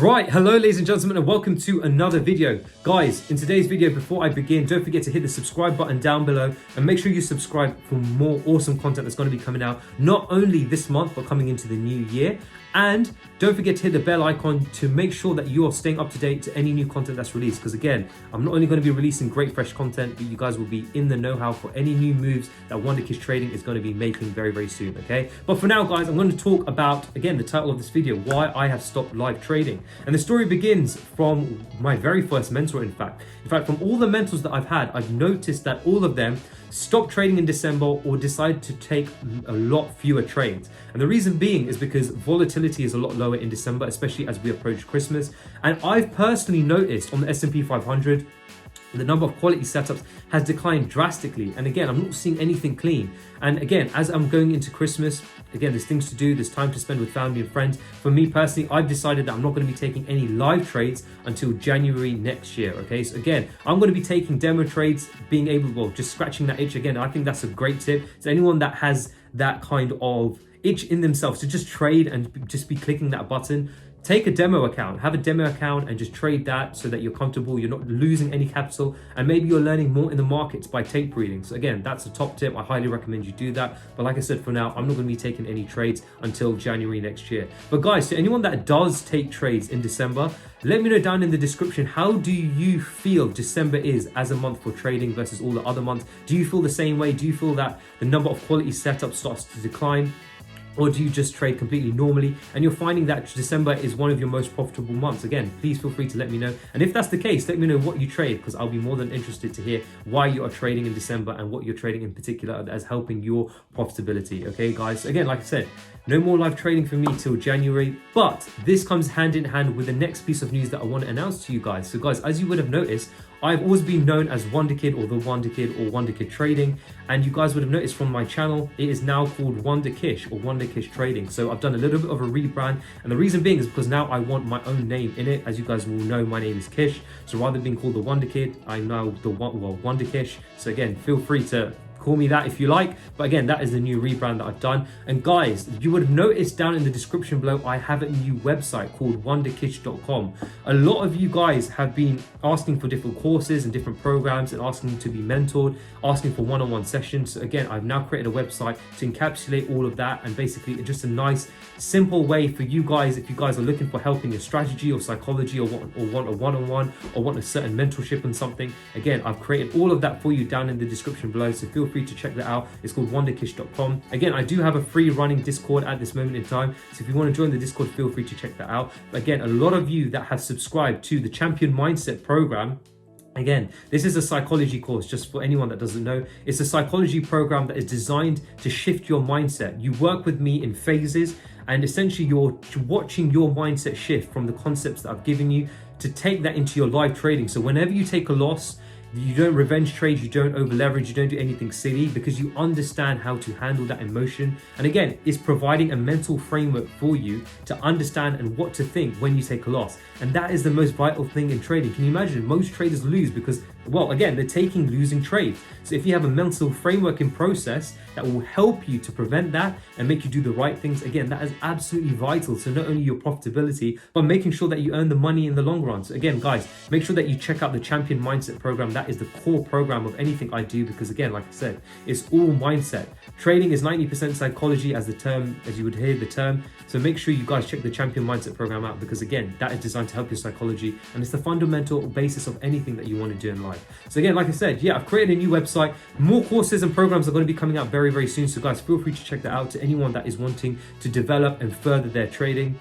Right, hello ladies and gentlemen, and welcome to another video. Guys, in today's video, before I begin, don't forget to hit the subscribe button down below and make sure you subscribe for more awesome content that's going to be coming out not only this month but coming into the new year. And don't forget to hit the bell icon to make sure that you are staying up to date to any new content that's released, because again, I'm not only going to be releasing great fresh content, but you guys will be in the know-how for any new moves that WonderKish Trading is going to be making very soon. Okay, but for now guys, I'm going to talk about, again, the title of this video, why I have stopped live trading. And the story begins from my very first mentor. In fact, from all the mentors that I've had, I've noticed that all of them stopped trading in December or decided to take a lot fewer trades. And the reason being is because volatility is a lot lower in December, especially as we approach Christmas. And I've personally noticed on the S&P 500, the number of quality setups has declined drastically. And again, I'm not seeing anything clean. And again, as I'm going into Christmas, again, there's things to do, there's time to spend with family and friends. For me personally, I've decided that I'm not going to be taking any live trades until January next year. Okay, so again, I'm going to be taking demo trades, being able, well, just scratching that itch. Again, I think that's a great tip to anyone that has that kind of itch in themselves to just trade and just be clicking that button. Take a demo account, have a demo account and just trade that so that you're comfortable, you're not losing any capital, and maybe you're learning more in the markets by tape reading. So again, that's a top tip. I highly recommend you do that. But like I said, for now, I'm not going to be taking any trades until January next year. But guys, to anyone that does take trades in December, let me know down in the description, how do you feel December is as a month for trading versus all the other months? Do you feel the same way? Do you feel that the number of quality setups starts to decline? Or do you just trade completely normally and you're finding that December is one of your most profitable months? Again, please feel free to let me know. And if that's the case, let me know what you trade, because I'll be more than interested to hear why you are trading in December and what you're trading in particular as helping your profitability. Okay, guys, again, like I said, no more live trading for me till January, but this comes hand in hand with the next piece of news that I want to announce to you guys. So guys, as you would have noticed, I've always been known as WonderKid or the WonderKid or WonderKid Trading. And you guys would have noticed from my channel, it is now called WonderKish or WonderKish Trading. So I've done a little bit of a rebrand. And the reason being is because now I want my own name in it. As you guys will know, my name is Kish. So rather than being called the WonderKid, I'm now the WonderKish. So again, feel free to call me that if you like, but again, that is the new rebrand that I've done. And guys, you would have noticed down in the description below, I have a new website called WonderKish.com. A lot of you guys have been asking for different courses and different programs and asking to be mentored, asking for one-on-one sessions. So again, I've now created a website to encapsulate all of that, and basically just a nice simple way for you guys, if you guys are looking for help in your strategy or psychology, or want a one-on-one or want a certain mentorship on something. Again, I've created all of that for you down in the description below, so feel free to check that out. It's called WonderKish.com. Again, I do have a free running Discord at this moment in time, so if you want to join the Discord, feel free to check that out. But again, a lot of you that have subscribed to the Champion Mindset program, again, this is a psychology course, just for anyone that doesn't know. It's a psychology program that is designed to shift your mindset. You work with me in phases, and essentially you're watching your mindset shift from the concepts that I've given you to take that into your live trading. So whenever you take a loss, you don't revenge trade, you don't over leverage, you don't do anything silly, because you understand how to handle that emotion. And again, it's providing a mental framework for you to understand and what to think when you take a loss. And that is the most vital thing in trading. Can you imagine? Most traders lose because, well, again, they're taking losing trades. So if you have a mental framework in process that will help you to prevent that and make you do the right things, again, that is absolutely vital to not only your profitability, but making sure that you earn the money in the long run. So again, guys, make sure that you check out the Champion Mindset program. That is the core program of anything I do, because again, like I said, it's all mindset. Trading is 90% psychology, as the term, as you would hear the term. So make sure you guys check the Champion Mindset program out, because again, that is designed to help your psychology, and it's the fundamental basis of anything that you want to do in life. So again, like I said, yeah, I've created a new website. More courses and programs are going to be coming out very soon. So guys, feel free to check that out to anyone that is wanting to develop and further their trading.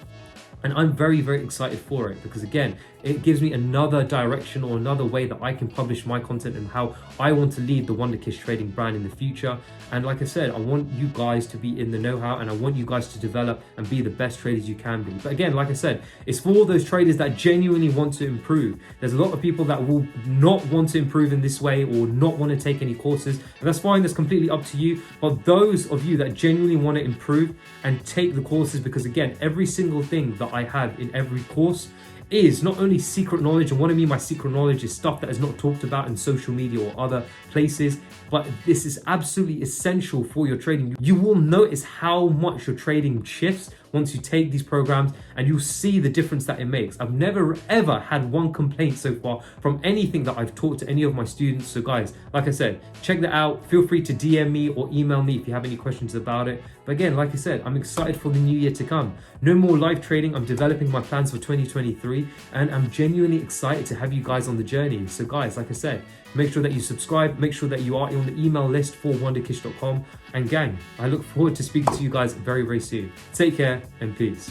And I'm very excited for it, because again, it gives me another direction or another way that I can publish my content and how I want to lead the WonderKish Trading brand in the future. And like I said, I want you guys to be in the know-how, and I want you guys to develop and be the best traders you can be. But again, like I said, it's for all those traders that genuinely want to improve. There's a lot of people that will not want to improve in this way or not want to take any courses, and that's fine, that's completely up to you. But those of you that genuinely want to improve and take the courses, because again, every single thing that I have in every course is not only secret knowledge, and what I mean by secret knowledge is stuff that is not talked about in social media or other places, but this is absolutely essential for your trading. You will notice how much your trading shifts once you take these programs, and you'll see the difference that it makes. I've never ever had one complaint so far from anything that I've taught to any of my students. So guys, like I said, check that out. Feel free to DM me or email me if you have any questions about it. But again, like I said, I'm excited for the new year to come. No more live trading. I'm developing my plans for 2023, and I'm genuinely excited to have you guys on the journey. So guys, like I said, make sure that you subscribe, make sure that you are on the email list for WonderKish.com. And gang, I look forward to speaking to you guys very, very soon. Take care and peace.